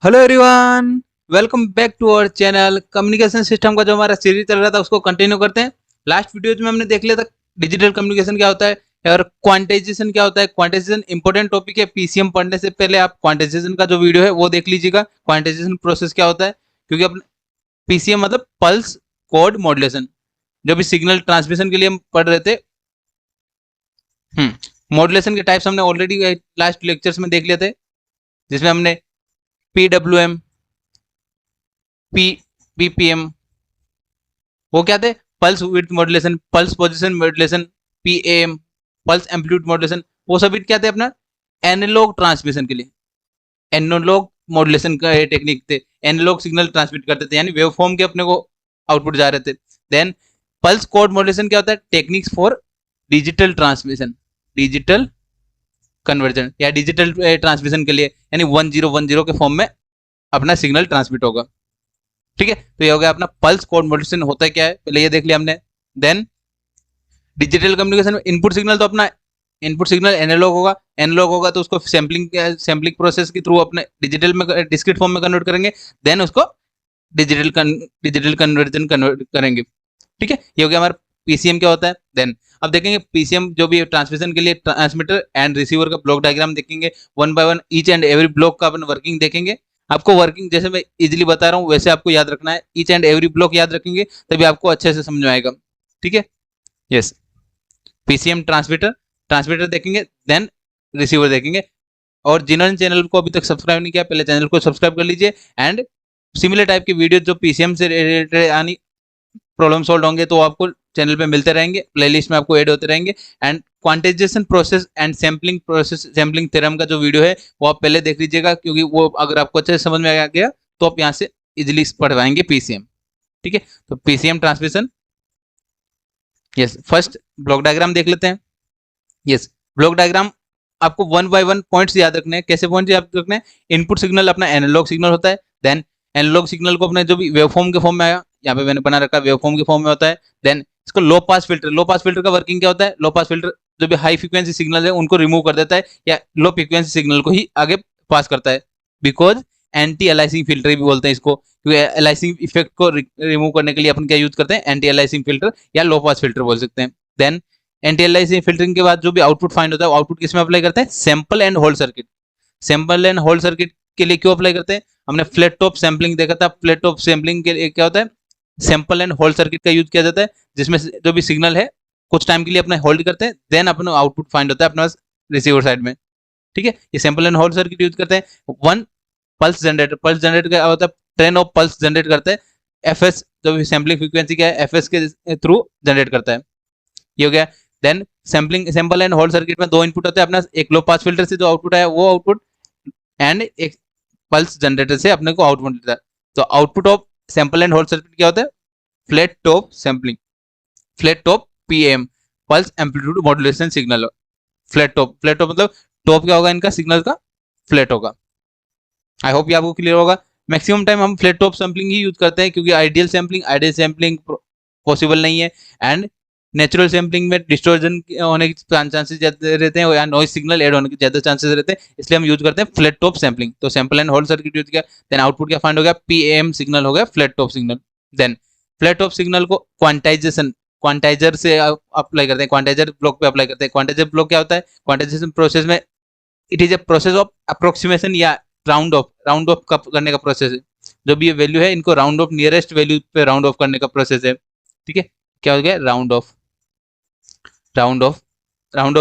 Hello everyone, welcome back to our channel. Communication system का जो हमारा सीरीज चल रहा था उसको कंटिन्यू करते हैं। लास्ट वीडियोज में हमने देख लिया था डिजिटल कम्युनिकेशन क्या होता है और क्वांटाइजेशन क्या होता है। क्वांटाइजेशन इंपॉर्टेंट टॉपिक है, पीसीएम पढ़ने से पहले आप क्वांटाइजेशन का जो वीडियो है वो देख लीजिएगा। क्वांटाइजेशन प्रोसेस क्या होता है, क्योंकि अपने पीसीएम मतलब पल्स कोड मॉड्यूलेशन, जो भी सिग्नल ट्रांसमिशन के लिए हम पढ़ रहे थे। मॉड्यूलेशन के टाइप्स हमने ऑलरेडी लास्ट लेक्चर्स में देख लिए थे, जिसमें हमने पीडब्ल्यूएम, पीपीएम, वो क्या थे, pulse width modulation, pulse position modulation, PM, pulse amplitude modulation, वो सभी क्या थे अपना एनालॉग ट्रांसमिशन के लिए। एनालॉग मॉड्यूलेशन का टेक्निक थे, एनालॉग सिग्नल ट्रांसमिट करते थे, यानी वेव फॉर्म के अपने को आउटपुट जा रहे थे। देन पल्स कोड मॉड्यूलेशन क्या होता है, techniques for digital transmission, digital conversion या डिजिटल ट्रांसमिशन के लिए, यानी 1010 के फॉर्म में अपना सिग्नल ट्रांसमिट होगा। ठीक है, तो ये हो गया अपना पल्स कोड मॉड्यूलेशन होता है क्या है, पहले ये देख लिया हमने। देन डिजिटल कम्युनिकेशन में इनपुट सिग्नल तो अपना इनपुट सिग्नल एनालॉग होगा तो उसको सैम्पलिंग प्रोसेस के थ्रू अपने डिजिटल में डिस्क्रीट फॉर्म में कन्वर्ट करेंगे। देन उसको डिजिटल कन्वर्जन कन्वर्ट करेंगे। ठीक है, ये हो गया हमारा पीसीएम क्या होता है। देन अब देखेंगे पीसीएम जो भी ट्रांसमिशन के लिए ट्रांसमीटर एंड रिसीवर का ब्लॉक डायग्राम देखेंगे, one by one each and every block का अपन वर्किंग देखेंगे। आपको वर्किंग जैसे मैं इजीली बता रहा हूँ वैसे आपको याद रखना है, ईच एंड एवरी ब्लॉक याद रखेंगे तभी आपको अच्छे से समझ में आएगा। ठीक है, यस। पीसीएम ट्रांसमीटर ट्रांसमीटर देखेंगे, देन रिसीवर देखेंगे। और जिन्होंने चैनल को अभी तक सब्सक्राइब नहीं किया पहले चैनल को सब्सक्राइब कर लीजिए। एंड सिमिलर टाइप की वीडियो जो पीसीएम से रिलेटेड यानी प्रॉब्लम सॉल्व होंगे तो आपको चैनल पे मिलते रहेंगे, प्लेलिस्ट में आपको ऐड होते रहेंगे। And quantization process and sampling process, sampling theorem का जो वीडियो है वो आप पहले देख लीजिएगा, क्योंकि वो अगर आपको अच्छे से समझ में आ गया तो आप यहाँ से इजिली पढ़ पाएंगे पीसीएम। ठीक है, तो PCM transmission, yes. First block diagram देख लेते हैं। यस, ब्लॉक डायग्राम आपको वन बाय वन पॉइंट्स याद रखने हैं। कैसे पॉइंट्स याद रखने हैं, इनपुट सिग्नल अपना एनालॉग सिग्नल होता है। देन एनालॉग सिग्नल को अपने जो भी वेवफॉर्म के फॉर्म में आया, यहाँ पे मैंने बना रखा है वेवफॉर्म के फॉर्म में होता है। देन इसको लो पास फिल्टर का वर्किंग क्या होता है, लो पास फिल्टर जो भी हाई फ्रीक्वेंसी सिग्नल है उनको रिमूव कर देता है या लो फ्रीक्वेंसी सिग्नल को ही आगे पास करता है। बिकॉज एंटी अलाइसिंग फिल्टर भी बोलते हैं इसको, क्योंकि अलाइसिंग इफेक्ट को रिमूव करने के लिए अपन क्या यूज करते हैं, एंटी अलाइसिंग फिल्टर या लो पास फिल्टर बोल सकते हैं। देन एंटी अलाइसिंग फिल्टरिंग के बाद जो भी आउटपुट फाइंड होता है, आउटपुट किसमें अप्लाई करते हैं, sample and hold circuit. Sample and hold circuit के लिए क्यों अप्लाई करते हैं, हमने फ्लैट टॉप सैंपलिंग देखा था। फ्लैट टॉप सैंपलिंग के लिए क्या होता है, सैंपल एंड होल्ड सर्किट का यूज किया जाता है, जिसमें जो भी सिग्नल है कुछ टाइम के लिए अपना होल्ड करते हैं, देन अपना आउटपुट फाइंड होता है अपने पास रिसीवर साइड में। ठीक है, ये sample and hold circuit use करते हैं। वन पल्स जनरेटर क्या होता है, ट्रेन ऑफ पल्स जनरेट करते हैं। एफएस जो भी सैम्पलिंग फ्रीक्वेंसी क्या है, एफएस के थ्रू जनरेट करता है। ये हो गया। Then sample and hold circuit में दो इनपुट होते हैं अपना, एक लो पास फिल्टर से जो आउटपुट है वो आउटपुट, एंड एक पल्स जनरेटर से अपने को आउटपुट मिलता है। तो output of sample and hold circuit क्या होता है, flat top sampling, flat top PM, pulse amplitude modulation signal. Flat top मतलब टॉप क्या होगा इनका, सिग्नल का फ्लैट होगा। आई होप ये आपको क्लियर होगा। मैक्सिमम टाइम हम फ्लैट टॉप सैंपलिंग ही यूज करते हैं, क्योंकि आइडियल सैंपलिंग पॉसिबल नहीं है। एंड नेचुरल सैंपलिंग में डिस्टोर्जन होने के चांसेस ज्यादा रहते हैं या नॉइज सिग्नल ऐड होने के ज्यादा चांसेस रहते हैं, इसलिए हम यूज करते हैं फ्लैट टॉप सैंपलिंग। तो sample and hold circuit use किया, देन आउटपुट क्या फाइंड हो गया, पीएम सिग्नल हो गया, flat top signal. Then flat top signal को क्वांटाइजर से अप्लाई करते हैं, क्वांटाइजर ब्लॉक पे अप्लाई करते हैं। क्वांटाइजर ब्लॉक क्या होता है, क्वांटाइजेशन प्रोसेस में it is a process of approximation या राउंड ऑफ करने का प्रोसेस है। जो भी ये वैल्यू है इनको राउंड ऑफ नियरेस्ट वैल्यू पे राउंड ऑफ करने का प्रोसेस है। ठीक है, क्या हो गया, राउंड ऑफ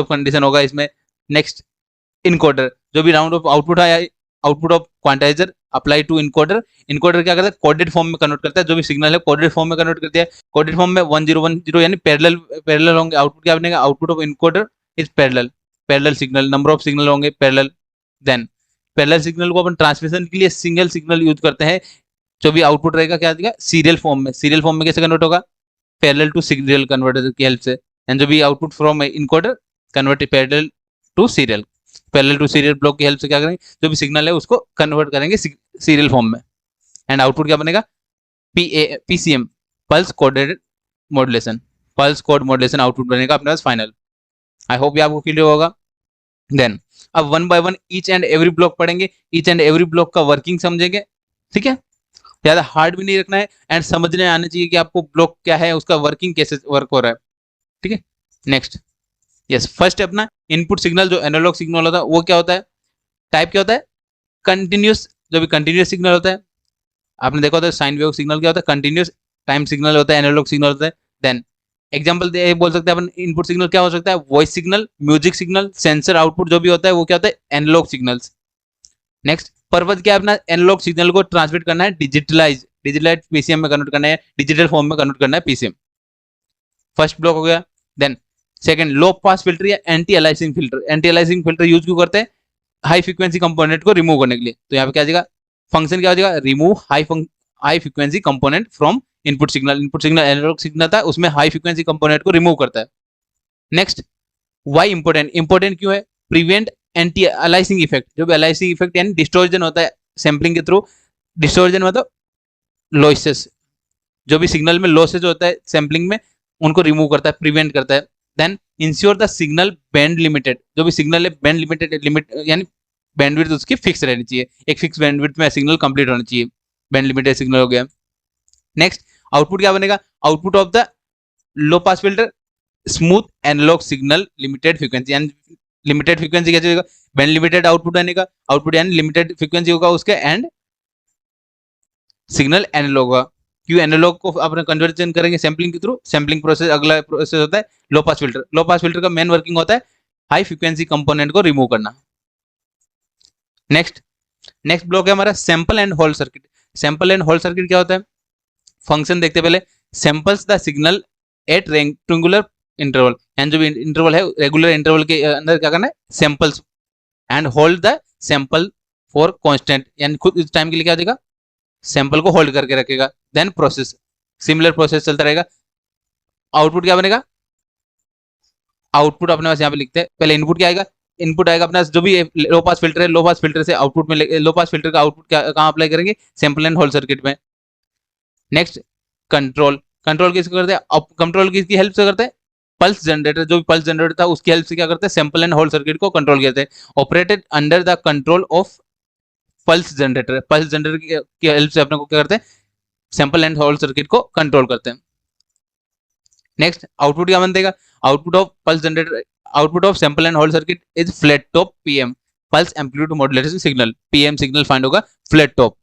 कंडीशन होगा इसमें। नेक्स्ट इनकोडर, जो भी राउंड ऑफ आउटपुट आया, output of quantizer apply to encoder. Encoder क्या करता है, कोडेड फॉर्म में कन्वर्ट करता है, जो भी सिग्नल है कोडेड फॉर्म में कन्वर्ट कर दिया। कोडेड फॉर्म में 1010 यानी पैरेलल होंगे। आउटपुट क्या बनेगा, output of encoder is parallel signal, number of signal होंगे पैरेलल। देन पैरेलल सिग्नल को अपन ट्रांसमिशन के लिए सिंगल सिग्नल यूज करते हैं। जो भी आउटपुट रहेगा क्या देगा, सीरियल फॉर्म में कैसे कन्वर्ट होगा, पैरेलल टू सीरियल कन्वर्टर की हेल्प से। एंड जो भी output from encoder convert parallel to serial block की हेल्प से क्या करेंगे, जो भी सिग्नल है उसको कन्वर्ट करेंगे सीरियल फॉर्म में। एंड आउटपुट क्या बनेगा, PCM, pulse coded modulation output बनेगा अपने पास फाइनल। आई होप ये आपको क्लियर होगा। देन अब one by one each and every block पढ़ेंगे, ईच एंड एवरी ब्लॉक का वर्किंग समझेंगे, ठीक है। ज्यादा हार्ड भी नहीं रखना है एंड समझने आना चाहिए कि आपको ब्लॉक क्या है, उसका वर्किंग कैसे वर्क हो रहा है, ठीक है। नेक्स्ट, यस, फर्स्ट अपना इनपुट सिग्नल जो एनालॉग सिग्नल होता है वो क्या होता है, टाइप क्या होता है, कंटिन्यूस, जो भी कंटिन्यूस सिग्नल होता है, आपने देखा होता है साइन वेव सिग्नल क्या होता है, कंटिन्यूस टाइम सिग्नल होता है, एनालॉग सिग्नल होता है। देन एग्जांपल दे बोल सकते हैं अपन, इनपुट सिग्नल क्या हो सकता है, voice signal, music signal, sensor output जो भी होता है वो क्या होता है, एनालॉग सिग्नल्स। नेक्स्ट, पर्पज क्या है अपना, एनालॉग सिग्नल को ट्रांसमिट करना है, डिजिटलाइज पीसीएम में कन्वर्ट करना है, डिजिटल फॉर्म में कन्वर्ट करना है पीसीएम। फर्स्ट ब्लॉक हो गया। देन सेकंड, लो पास फिल्टर या anti aliasing filter. Anti aliasing filter use क्यों करते हैं, हाई फ्रीक्वेंसी कंपोनेंट को रिमूव करने के लिए। तो यहाँ पे क्या आ जाएगा, फंक्शन क्या हो जाएगा, remove high frequency component from input signal. Input signal analogue signal था, उसमें हाई फ्रीक्वेंसी कंपोनेंट को रिमूव करता है। नेक्स्ट, वाई इंपोर्टेंट, इंपोर्टेंट क्यों है, प्रिवेंट एंटी अलाइसिंग इफेक्ट। जो भी अलाइसिंग इफेक्ट यानी डिस्टोर्जन होता है सैम्पलिंग के थ्रू, डिस्टोर्जन मतलब लॉसेस, जो भी सिग्नल में लॉसेज होता है सैम्पलिंग में उनको रिमूव करता है, प्रिवेंट करता है। Then ensure the signal band limited, जो भी सिग्नल है बैंड लिमिटेड, लिमिट यानी बैंडविड्थ उसकी फिक्स रहनी चाहिए, एक फिक्स बैंडविड्थ में सिग्नल कंप्लीट होना चाहिए, बैंड लिमिटेड सिग्नल हो गया। नेक्स्ट, आउटपुट क्या बनेगा, output of the low pass filter smooth analogue signal limited frequency, यानी लिमिटेड फ्रीक्वेंसी कैसे होगा, बैंड लिमिटेड आउटपुट आने का, आउटपुट यानी लिमिटेड फ्रीक्वेंसी होगा उसके, एंड सिग्नल एनालॉग होगा। क्यों एनालॉग को अपने कन्वर्जन करेंगे सैम्पलिंग के थ्रू, सैम्पलिंग प्रोसेस अगला प्रोसेस होता है लो पास फिल्टर। लो पास फिल्टर का मेन वर्किंग होता है हाई फ्रीक्वेंसी कंपोनेंट को रिमूव करना। नेक्स्ट ब्लॉक है हमारा sample and hold circuit. Sample and hold circuit क्या होता है, फंक्शन देखते पहले, samples the signal eight rectangular interval, यानी जो भी इंटरवल है रेगुलर इंटरवल के अंदर क्या करना है, samples, and hold the sample for constant, यानी खुद इस टाइम के लिए क्या हो जाएगा, सैंपल को होल्ड करके रखेगा। देन प्रोसेस, सिमिलर प्रोसेस चलता रहेगा। आउटपुट क्या बनेगा, आउटपुट अपने पास यहाँ पे लिखते हैं, पहले इनपुट क्या आएगा, इनपुट आएगा अपना जो भी लो पास फिल्टर है, लो पास फिल्टर से आउटपुट में लो पास फिल्टर का आउटपुट क्या कहाँ अप्लाई करेंगे, सैंपल एंड होल्ड सर्किट में। नेक्स्ट, कंट्रोल, कंट्रोल किसको करते हैं, कंट्रोल किसकी हेल्प से करते हैं, पल्स जनरेटर, जो भी पल्स जनरेटर था उसकी हेल्प से क्या करते हैं, सैंपल एंड होल्ड सर्किट को कंट्रोल करते हैं। Operated under the control of pulse generator, pulse generator की हेल्प से अपने को क्या करते हैं, सैंपल एंड होल्ड सर्किट को कंट्रोल करते हैं। नेक्स्ट, आउटपुट क्या बन देगा, output of pulse generator, output of sample and hold circuit is flat top PM, pulse amplitude modulation signal, PM signal find होगा flat top.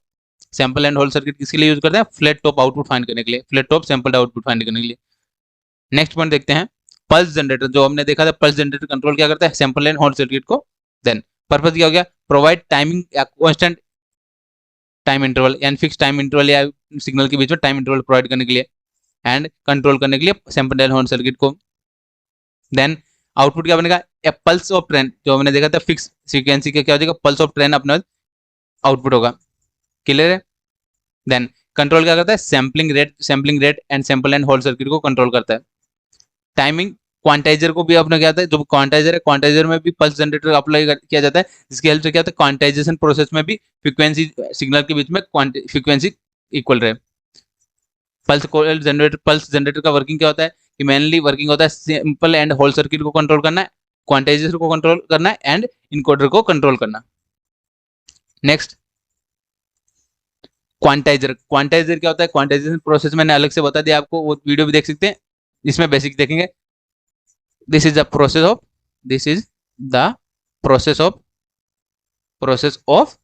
Sample and hold circuit किसके लिए use करते हैं, फ्लैट टॉप आउटपुट फाइंड करने के लिए, flat top sample output find करने के लिए। नेक्स्ट पॉइंट देखते हैं, पल्स जनरेटर, जो हमने देखा था पल्स जनरेटर कंट्रोल क्या करता है, सैंपल एंड होल्ड सर्किट को। देन पर्पस क्या हो गया, प्रोवाइड टाइमिंग या कांस्टेंट टाइम इंटरवल, यानी फिक्स टाइम इंटरवल या सिग्नल के बीच में टाइम इंटरवल प्रोवाइड करने के लिए एंड कंट्रोल करने के लिए सैंपल एंड होल्ड सर्किट को। देन आउटपुट क्या बनेगा, ए पल्स ऑफ ट्रेन, जो हमने देखा था फिक्स फ्रीक्वेंसी का क्या हो जाएगा, पल्स ऑफ ट्रेन अपना आउटपुट होगा, क्लियर है। देन कंट्रोल क्या करता है, sampling rate and sample and hold circuit को कंट्रोल करता है। टाइमिंग, क्वांटाइजर को भी अपने क्या होता है, जो क्वांटाइजर है क्वांटाइजर में भी पल्स जनरेटर अप्लाई किया जाता है, जिसकी हेल्प से क्या होता है, क्वांटाइजेशन प्रोसेस में भी फ्रीक्वेंसी सिग्नल के बीच में फ्रीक्वेंसी इक्वल रहे। पल्स जनरेटर का वर्किंग क्या होता है, कि मेनली वर्किंग होता है सिंपल एंड होल्ड सर्किट को कंट्रोल करना है, क्वांटाइजेशन को कंट्रोल करना है एंड इनकोडर को कंट्रोल करना। नेक्स्ट, क्वांटाइजर, क्वांटाइजर क्या होता है, क्वांटाइजेशन प्रोसेस मैंने अलग से बता दिया आपको, वो वीडियो भी देख सकते हैं, इसमें बेसिक देखेंगे। This is the process of, this is the process of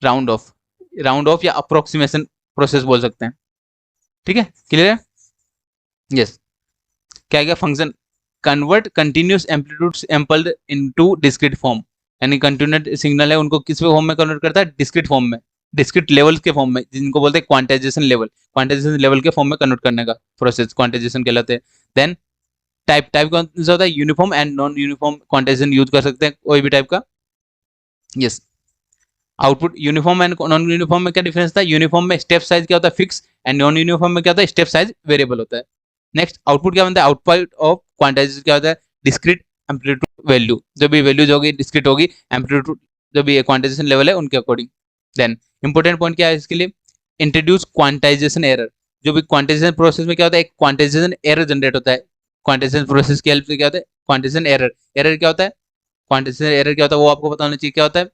round of या अप्रोक्सीमेशन प्रोसेस बोल सकते हैं, ठीक है, क्लियर है। यस, क्या गया function, convert continuous amplitude sampled into discrete form, यानी कंटिन्यूस सिग्नल है उनको किस फॉर्म में कन्वर्ट करता है, डिस्क्रीट फॉर्म में, डिस्क्रीट लेवल्स के फॉर्म में, जिनको बोलते हैं क्वांटाइजेशन लेवल के फॉर्म में कन्वर्ट करने का प्रोसेस क्वांटाइजेशन कहलाते हैं। देन टाइप कौन सा होता है, uniform and non uniform quantization use कर सकते हैं कोई भी टाइप का। Yes, output uniform and non uniform में क्या डिफरेंस था, यूनिफॉर्म में स्टेप साइज क्या होता है, फिक्स, एंड नॉन यूनिफॉर्म में क्या होता है, स्टेप साइज वेरिएबल होता है। नेक्स्ट, आउटपुट क्या बनता है, आउटपुट ऑफ क्वांटाइजेशन क्या होता है, डिस्क्रीट एम्पलीट्यूड वैल्यू, जो भी वैल्यूज होगी डिस्क्रीट होगी, एम्पलीट्यूड जो भी क्वांटाइजेशन लेवल है उनके अकॉर्डिंग। देन इंपॉर्टेंट पॉइंट क्या है इसके लिए, इंट्रोड्यूस क्वांटाइजेशन एरर, जो भी क्वांटाइजेशन प्रोसेस में क्या होता है, एक क्वांटाइजेशन एरर जनरेट होता है, क्वांटाइजेशन प्रोसेस की हेल्प से क्या होता है, क्वांटाइजेशन एरर क्या होता है, क्वांटाइजेशन एरर क्या होता है वो आपको पता होना चाहिए क्या होता है.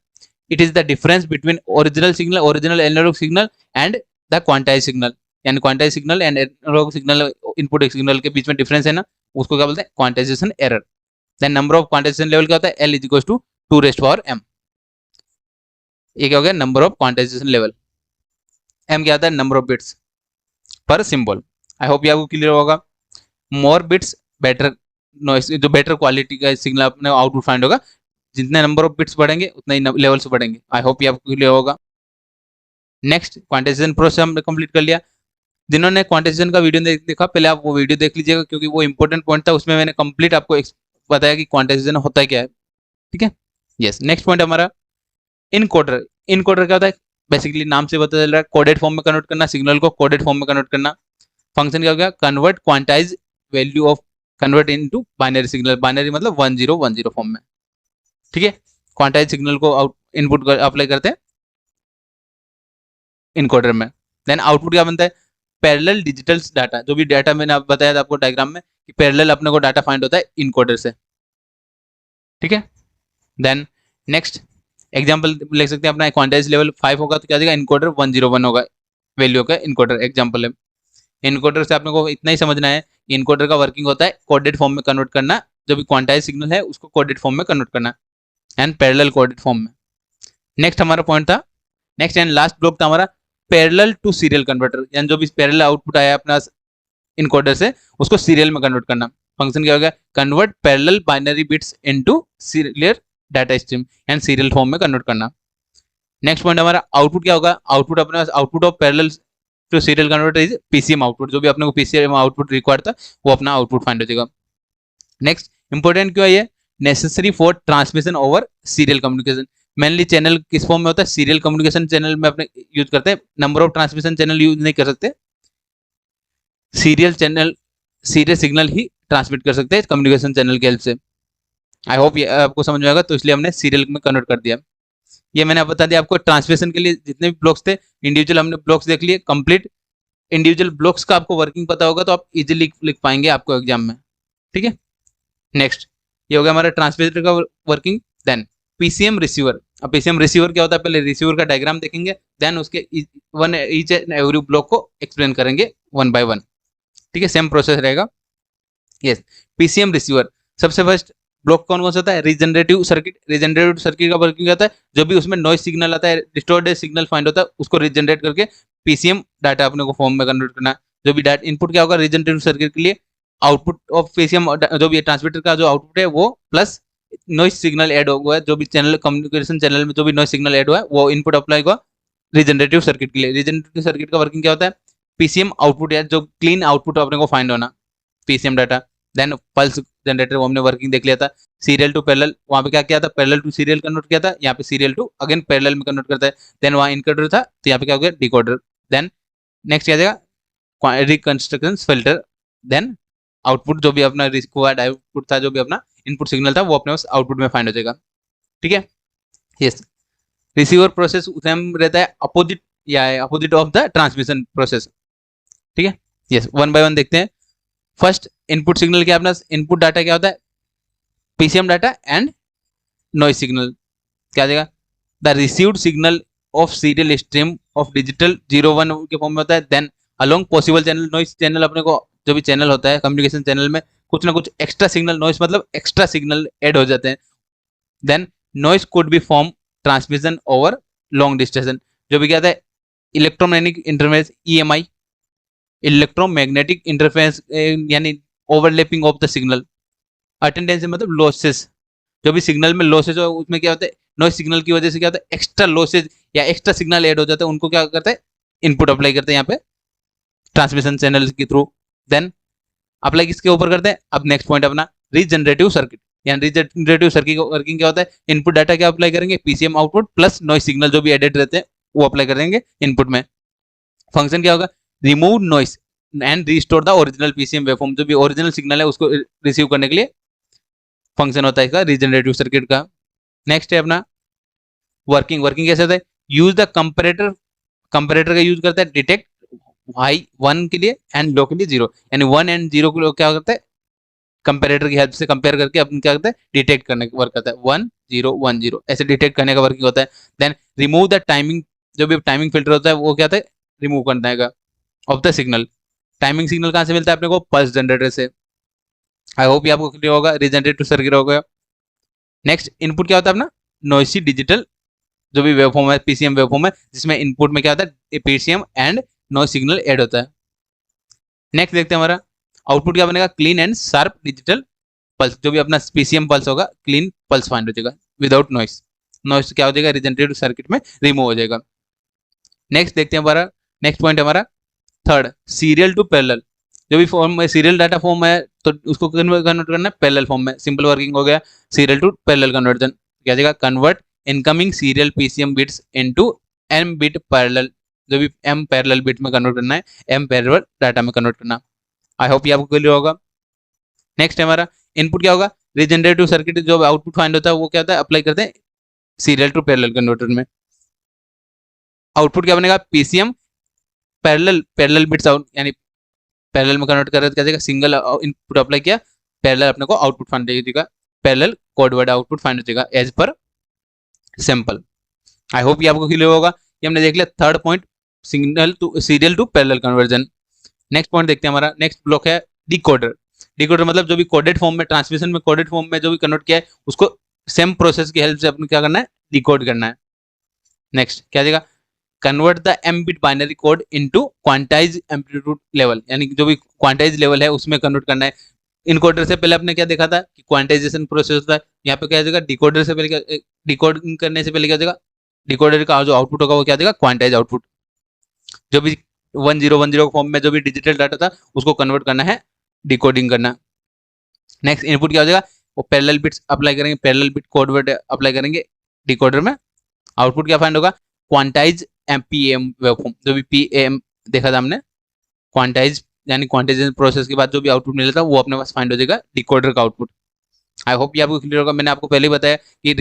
It is the difference between original analogue signal and the quantize signal. यानी quantize signal and analogue signal, input signal के बीच में डिफरेंस है ना, उसको क्या बोलते हैं, quantization error. Then number of quantization level क्या होता है, L is equal to 2 raised power m. ये क्या हो गया, number of quantization level. m क्या आता है, number of bits per symbol. I hope ये आपको क्लियर होगा. मोर बिट्स बेटर नॉइस, जो बेटर क्वालिटी का सिग्नल अपने आउटपुट फाइंड होगा, जितने नंबर ऑफ बिट्स बढ़ेंगे उतने ही लेवल्स बढ़ेंगे. आई होप ये आपको क्लियर होगा. नेक्स्ट क्वांटाइजेशन प्रोसेस हमने कंप्लीट कर लिया. जिन्होंने क्वांटाइजेशन का वीडियो देखा, पहले आप वो वीडियो देख लीजिएगा, क्योंकि वो इंपॉर्टेंट पॉइंट था. उसमें मैंने कंप्लीट आपको बताया कि क्वांटाइजेशन होता है क्या है. ठीक है. यस. नेक्स्ट पॉइंट हमारा इनकोडर. इनकोडर क्या होता है, बेसिकली नाम से पता चल रहा है, कोडेड फॉर्म में कन्वर्ट करना, सिग्नल को कोडेड फॉर्म में कन्वर्ट करना. फंक्शन क्या हो गया, convert quantize value of, convert into binary signal. Binary मतलब 1010 फॉर्म में. ठीक है. क्वांटाइज सिग्नल को आउट इनपुट अप्लाई करते हैं इनकोडर में. देन आउटपुट क्या बनता है, पैरेलल डिजिटल डाटा. जो भी डाटा मैंने आप बताया था आपको डायग्राम में कि पैरेलल अपने को डाटा फाइंड होता है इनकोडर से. ठीक है. देन नेक्स्ट एग्जांपल ले सकते हैं अपना, क्वांटाइज लेवल 5 होगा तो क्या देगा, इनकोडर 101 होगा वैल्यू का इनकोडर. एग्जांपल है. इनकोडर से आपने को इतना ही समझना है, इनकोडर का वर्किंग होता है कोडेड फॉर्म में कन्वर्ट करना, जो भी क्वांटाइज सिग्नल है उसको कोडेड फॉर्म में कन्वर्ट करना एंड पैरेलल कोडेड फॉर्म में. नेक्स्ट हमारा पॉइंट था, नेक्स्ट एंड लास्ट ब्लॉक था हमारा पैरेलल टू सीरियल कन्वर्टर. यानी जो भी पैरेलल आउटपुट आया अपना इनकोडर से, उसको सीरियल में कन्वर्ट करना. फंक्शन क्या हो गया, convert parallel binary bits into serial data stream and serial form में कन्वर्ट करना. नेक्स्ट पॉइंट हमारा आउटपुट क्या होगा, आउटपुट अपने पास output of parallel to serial converter is PCM output. जो भी अपने को पीसीएम आउटपुट रिक्वायर्ड था वो अपना आउटपुट फाइंड हो जाएगा. नेक्स्ट इंपॉर्टेंट क्यों है ये, necessary for transmission over serial communication. Mainly channel किस फॉर्म में होता है, सीरियल कम्युनिकेशन चैनल में अपने यूज करते हैं. Number of transmission channel use नहीं कर सकते, सीरियल चैनल, सीरियल सिग्नल ही ट्रांसमिट कर सकते हैं कम्युनिकेशन चैनल की हेल्प से. आई होप ये आपको समझ में आएगा, तो इसलिए हमने सीरियल में कन्वर्ट कर दिया. ये मैंने बता दिया आपको. ट्रांसमिशन के लिए जितने भी ब्लॉक्स थे इंडिविजुअल हमने ब्लॉक्स देख लिए कंप्लीट. इंडिविजुअल ब्लॉक्स का आपको वर्किंग पता होगा तो आप इजीली लिख पाएंगे आपको एग्जाम में. ठीक है. नेक्स्ट ये हो गया हमारा ट्रांसमीटर का वर्किंग. Then PCM receiver. अब पीसीएम रिसीवर क्या होता है, पहले रिसीवर का डायग्राम देखेंगे, देन उसके one each and every block को एक्सप्लेन करेंगे वन बाय वन. ठीक है. सेम प्रोसेस रहेगा. यस. पीसीएम रिसीवर, सबसे फर्स्ट ब्लॉक कौन कौन सा होता है, रीजनरेटिव सर्किट. रीजनरेटिव सर्किट का वर्किंग होता है, जो भी उसमें नॉइज सिग्नल आता है, डिस्टॉर्टेड सिग्नल फाइंड होता है, उसको रीजनरेट करके पीसीएम डाटा अपने को फॉर्म में कन्वर्ट करना. जो भी डाटा इनपुट क्या होगा रीजनरेटिव सर्किट के लिए, आउटपुट ऑफ पीसीएम, जो भी ट्रांसमीटर का जो आउटपुट है वो प्लस नॉइज सिग्नल ऐड हुआ है, जो भी चैनल कम्युनिकेशन चैनल में जो भी नॉइज सिग्नल ऐड हुआ है वो इनपुट अप्लाई हुआ रीजनरेटिव सर्किट के लिए. रीजनरेटिव सर्किट का वर्किंग क्या होता है, पीसीएम आउटपुट या जो क्लीन आउटपुट अपने को फाइंड होना PCM data. Then pulse generator वो हमने वर्किंग देख लिया था. सीरियल टू पैरेलल, वहाँ पे क्या किया था, पैरेलल टू सीरियल कन्वर्ट किया था, यहाँ पे सीरियल टू अगेन पैरेलल में कन्वर्ट करता है. देन वहाँ इनकोडर था तो यहाँ पे क्या हो गया, डिकोडर. देन नेक्स्ट क्या जाएगा, रिकंस्ट्रक्शन फिल्टर. देन आउटपुट जो भी अपना रिक्वायर्ड आउटपुट था, जो भी अपना इनपुट सिग्नल था वो अपने आउटपुट में फाइंड हो जाएगा. ठीक है. यस. रिसीवर प्रोसेस सेम रहता है, अपोजिट या opposite of the transmission process. ठीक है. यस. वन बाय वन देखते हैं. फर्स्ट इनपुट सिग्नल क्या अपना इनपुट डाटा क्या होता है, PCM data and noise signal. क्या देगा, the received signal of serial stream of digital 01 के फॉर्म में होता है. Then along possible channel, noise channel अपने को जो भी चैनल होता है कम्युनिकेशन चैनल में कुछ ना कुछ एक्स्ट्रा सिग्नल, नॉइज मतलब एक्स्ट्रा सिग्नल ऐड हो जाते हैं. Then noise could be form transmission over long distance. जो भी क्या था, electromagnetic interference EMI, electromagnetic interference यानी overlapping of the signal. Attendance मतलब लॉसेस, जो भी सिग्नल में लॉसेज हो उसमें क्या होता है, नॉइज सिग्नल की वजह से क्या होता है, एक्स्ट्रा लॉसेज या एक्स्ट्रा सिग्नल ऐड हो जाता है, उनको क्या करता है, इनपुट अप्लाई करते हैं यहाँ पे ट्रांसमिशन चैनल के थ्रू. देन अप्लाई किसके ऊपर करते हैं, अब नेक्स्ट पॉइंट अपना रीजनरेटिव सर्किट. यानी रीजनरेटिव सर्किट वर्किंग क्या होता है, इनपुट डाटा क्या अप्लाई करेंगे, PCM output plus noise signal जो भी एडेड रहते हैं वो अप्लाई करेंगे इनपुट में. फंक्शन क्या होगा, remove noise and restore the original PCM waveform. जो भी ओरिजिनल सिग्नल है उसको रिसीव करने के लिए फंक्शन होता है इसका रीजनरेटिव सर्किट का. नेक्स्ट है अपना वर्किंग. वर्किंग कैसे होता है, यूज द कंपैरेटर. कंपैरेटर का यूज करता है डिटेक्ट हाई 1 के लिए एंड लो के लिए 0. यानी 1 एंड 0 को क्या करता है, कंपेरेटर की हेल्प से कंपेयर करके अपन क्या करते हैं, डिटेक्ट करने का वर्क करता है, 1 0 1 0 ऐसे डिटेक्ट करने का वर्किंग होता है। देन रिमूव द टाइमिंग, जो भी टाइमिंग फिल्टर होता है वो क्या होता है, रिमूव करने का of the signal. Timing signal कहाँ से मिलता है अपने को, पल्स जनरेटर से। आई होप ये आपको क्लियर होगा, रीजनरेटिव सर्किट हो गया। नेक्स्ट इनपुट क्या होता है अपना, नॉइसी डिजिटल जो भी वेवफॉर्म है, पीसीएम वेवफॉर्म है, जिसमें इनपुट में क्या होता है, PCM and noise signal add होता है। नेक्स्ट देखते हैं हमारा आउटपुट क्या बनेगा, clean and sharp digital pulse, जो भी अपना पीसीएम पल्स होगा, क्लीन पल्स फाइंड हो जाएगा विदाउट नॉइस। नॉइस क्या हो जाएगा, रीजनरेटिव सर्किट में रिमूव हो जाएगा। नेक्स्ट देखते हैं हमारा, नेक्स्ट पॉइंट हमारा थर्ड, सीरियल टू पैरेलल। जो भी फॉर्म में सीरियल डाटा फॉर्म है तो उसको कन्वर्ट करना है पैरेलल फॉर्म में, सिंपल वर्किंग हो गया सीरियल टू पैरेलल कन्वर्जन। क्या जाएगा, convert incoming serial PCM bits into M bit parallel, जो भी एम पैरेलल बिट में कन्वर्ट करना है, एम पैरेलल डाटा में कन्वर्ट करना। आई होप ये आपको क्लियर होगा। नेक्स्ट हमारा इनपुट क्या होगा, रीजनरेटिव सर्किट जो आउटपुट फाइंड होता है वो क्या होता है, अप्लाई करते हैं सीरियल टू पैरेलल कन्वर्टर में। आउटपुट क्या बनेगा, PCM parallel, parallel bits out, यानी पैरेलल में कन्वर्ट कर रहे क्या जाएगा, सिंगल इनपुट अप्लाई किया, पैरेलल अपने को आउटपुट फाइंड देगा, parallel code word output find हो जाएगा एज पर सैंपल। आई होप ये आपको क्लियर होगा। ये हमने देख लिया third point, signal to serial to parallel conversion. Next point देखते हैं हमारा, नेक्स्ट ब्लॉक है डिकोडर। डिकोडर मतलब जो भी कोडेड फॉर्म में, ट्रांसमिशन में कोडेड फॉर्म में जो भी कन्वर्ट किया है उसको सेम प्रोसेस की हेल्प से अपने क्या करना है, डिकोड करना है। नेक्स्ट क्या देगा, convert the M bit binary code into quantize amplitude level, यानी जो भी क्वांटाइज लेवल है उसमें कन्वर्ट करना है। इनकोडर से पहले आपने क्या देखा था कि क्वांटाइजेशन प्रोसेस होता है, यहाँ पे क्या हो जाएगा, डिकोडर से पहले क्या, डिकोडिंग करने से पहले क्या हो जाएगा, डिकोडर का जो आउटपुट होगा वो क्या देगा, क्वांटाइज आउटपुट। जो भी 1010 फॉर्म में जो भी डिजिटल डाटा था उसको कन्वर्ट करना है, डिकोडिंग करना। नेक्स्ट इनपुट क्या हो जाएगा, वो पैरेलल बिट्स अप्लाई करेंगे, parallel bit code word apply करेंगे डिकोडर में। आउटपुट क्या फाइंड होगा, क्वांटाइज एमपीएम वेवफॉर्म, जो भी पीएम देखा था हमने, क्वांटाइज यानी क्वांटाइजेशन प्रोसेस के बाद जो भी आउटपुट मिला था वो अपने पास फाइंड हो जाएगा, डिकोडर का आउटपुट। आई होप ये आपको क्लियर होगा। मैंने आपको पहले ही बताया कि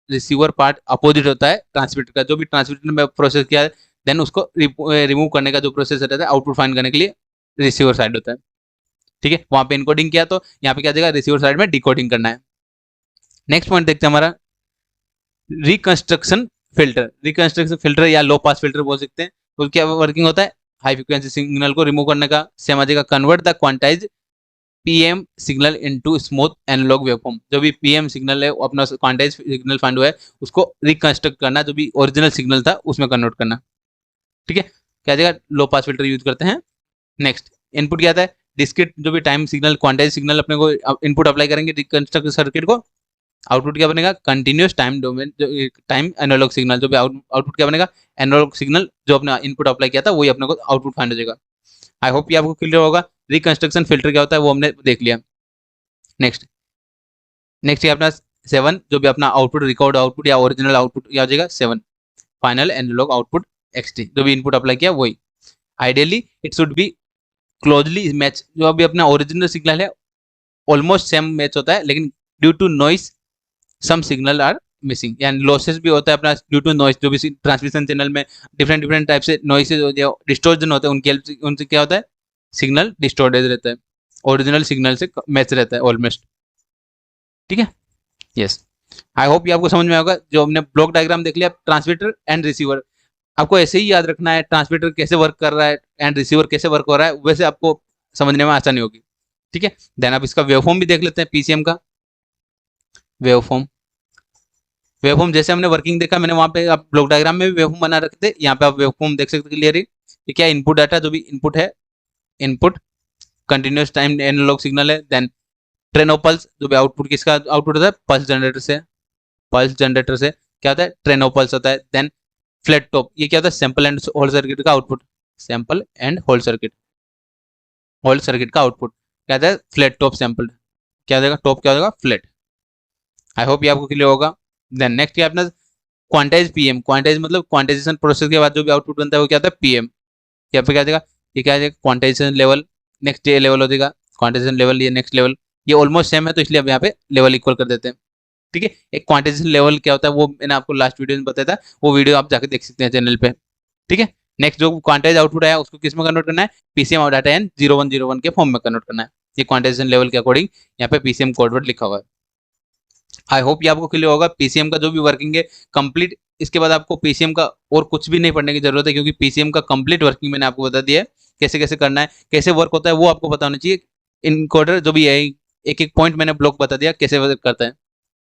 रिसीवर पार्ट अपोजिट होता है ट्रांसमीटर का, जो भी ट्रांसमीटर में प्रोसेस किया है देन उसको रिमूव करने का जो प्रोसेस रहता है, आउटपुट फाइंड करने के लिए रिसीवर साइड होता है। ठीक है, वहां पे इनकोडिंग किया तो यहाँ पे क्या देगा, रिसीवर साइड में डिकोडिंग करना है। नेक्स्ट पॉइंट देखते हैं हमारा, रिकंस्ट्रक्शन फिल्टर। रिकंस्ट्रक्शन फिल्टर या लो पास फिल्टर बोल सकते हैं, तो क्या वर्किंग होता है, हाई फ्रिक्वेंसी सिग्नल को रिमूव करने का। सेम आ जाएगा, convert the quantize PM signal into smooth analogue waveform. जो भी पीएम सिग्नल है अपना क्वांटाइज सिग्नल फाइंड हुआ है उसको रिकंस्ट्रक्ट करना, जो भी ओरिजिनल सिग्नल था उसमें कन्वर्ट करना। ठीक है, क्या जाएगा, लो पास फिल्टर यूज करते हैं। नेक्स्ट इनपुट क्या आता है, डिस्क्रीट जो भी टाइम सिग्नल, क्वांटाइज सिग्नल अपने को इनपुट अप्लाई करेंगे रिकंस्ट्रक्ट सर्किट को। आउटपुट क्या बनेगा, कंटिन्यूस टाइम डोमेन, जो टाइम एनालॉग सिग्नल, जो भी आउटपुट क्या बनेगा, एनालॉग सिग्नल जो अपना इनपुट अप्लाई किया था वही अपने को आउटपुट फाइंड हो जाएगा। आई होप ये आपको क्लियर होगा। रिकंस्ट्रक्शन फिल्टर क्या होता है वो हमने देख लिया। नेक्स्ट नेक्स्ट अपना 7, जो भी अपना आउटपुट रिकॉर्ड आउटपुट या ओरिजिनल आउटपुट क्या हो जाएगा 7, फाइनल एनालॉग आउटपुट XT, जो भी इनपुट अप्लाई किया वही। Ideally it should be closely match, जो अभी अपना ओरिजिनल सिग्नल है ऑलमोस्ट सेम मैच होता है, लेकिन due to noise some signal are missing, यानी लॉसेस भी होता है अपना ड्यू टू नॉइस, जो भी ट्रांसमिशन चैनल में डिफरेंट टाइप से नॉइसेज जो डिस्टोर्जन होते हैं उनकी हेल्प से, उनसे क्या होता है, सिग्नल डिस्टोर्टेड रहता है, ओरिजिनल सिग्नल से मैच रहता है ऑलमोस्ट। ठीक है, यस, आई होप ये आपको समझ में होगा। जो हमने ब्लॉक डायग्राम देख लिया, ट्रांसमीटर एंड रिसीवर, आपको ऐसे ही याद रखना है, ट्रांसमीटर कैसे वर्क कर रहा है एंड रिसीवर कैसे वर्क हो रहा है, वैसे आपको समझने में आसानी होगी। ठीक है, देन आप इसका वेवफॉर्म भी देख लेते हैं, पीसीएम का वेवफॉर्म जैसे हमने वर्किंग देखा, मैंने वहां पे आप ब्लॉक डायग्राम में भी वेवफॉर्म बना रखते थे, यहाँ पे आप वेवफॉर्म देख सकते क्लियरली। ये क्या, इनपुट डाटा, जो भी इनपुट है, input continuous time analogue signal है, देन ट्रेनो पल्स, जो भी आउटपुट किसका आउटपुट होता है, पल्स जनरेटर से, पल्स जनरेटर से क्या होता है, ट्रेनो पल्स होता है। देन फ्लैट टॉप, ये क्या होता है, सैंपल एंड होल्ड सर्किट का output, sample and hold circuit का आउटपुट क्या होता है, फ्लैट टॉप सैंपल, क्या हो जाएगा, टॉप क्या हो जाएगा, फ्लैट। आई होप ये आपको क्लियर होगा। देन नेक्स्ट क्या अपना क्वांटाइज पीएम, क्वांटाइज मतलब क्वांटाइजेशन प्रोसेस के बाद जो भी आउटपुट बनता है वो क्या होता है, पीएम। यहाँ पे क्या आ जाएगा, ये क्या आ जाएगा, क्वांटाइजेशन लेवल, नेक्स्ट ये लेवल हो जाएगा क्वांटाइजेशन लेवल, ये नेक्स्ट लेवल, ये ऑलमोस्ट सेम है तो इसलिए अब यहाँ पे लेवल इक्वल कर देते हैं। ठीक है, एक क्वांटाइजेशन लेवल क्या होता है वो मैंने आपको लास्ट वीडियो में बताया था, वो वीडियो आप जाकर देख सकते हैं चैनल पे। ठीक है, नेक्स्ट जो क्वांटाइज आउटपुट आया उसको किस में कन्वर्ट करना है, पीसीएम डाटा एन 0101 के फॉर्म में कन्वर्ट करना है। ये क्वांटाइजेशन लेवल के अकॉर्डिंग यहाँ पे पीसीएम कोड वर्ड लिखा हुआ है। आई होप ये आपको क्लियर होगा। पीसीएम का जो भी वर्किंग है कंप्लीट, इसके बाद आपको पीसीएम का और कुछ भी नहीं पढ़ने की जरूरत है, क्योंकि पीसीएम का कंप्लीट वर्किंग मैंने आपको बता दिया है, कैसे कैसे करना है, कैसे वर्क होता है वो आपको पता होना चाहिए। इनकोडर जो भी है, एक एक पॉइंट मैंने ब्लॉक बता दिया कैसे वर्क करता है,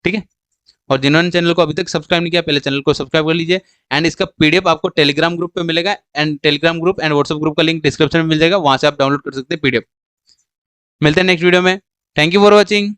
ठीक है। और जिन्होंने चैनल को अभी तक सब्सक्राइब नहीं किया, पहले चैनल को सब्सक्राइब कर लीजिए। एंड इसका पीडीएफ आपको टेलीग्राम ग्रुप पे मिलेगा, and Telegram group and WhatsApp group का लिंक डिस्क्रिप्शन में मिल जाएगा, वहां से आप डाउनलोड कर सकते हैं पीडीएफ। मिलते हैं नेक्स्ट वीडियो में। Thank you for watching.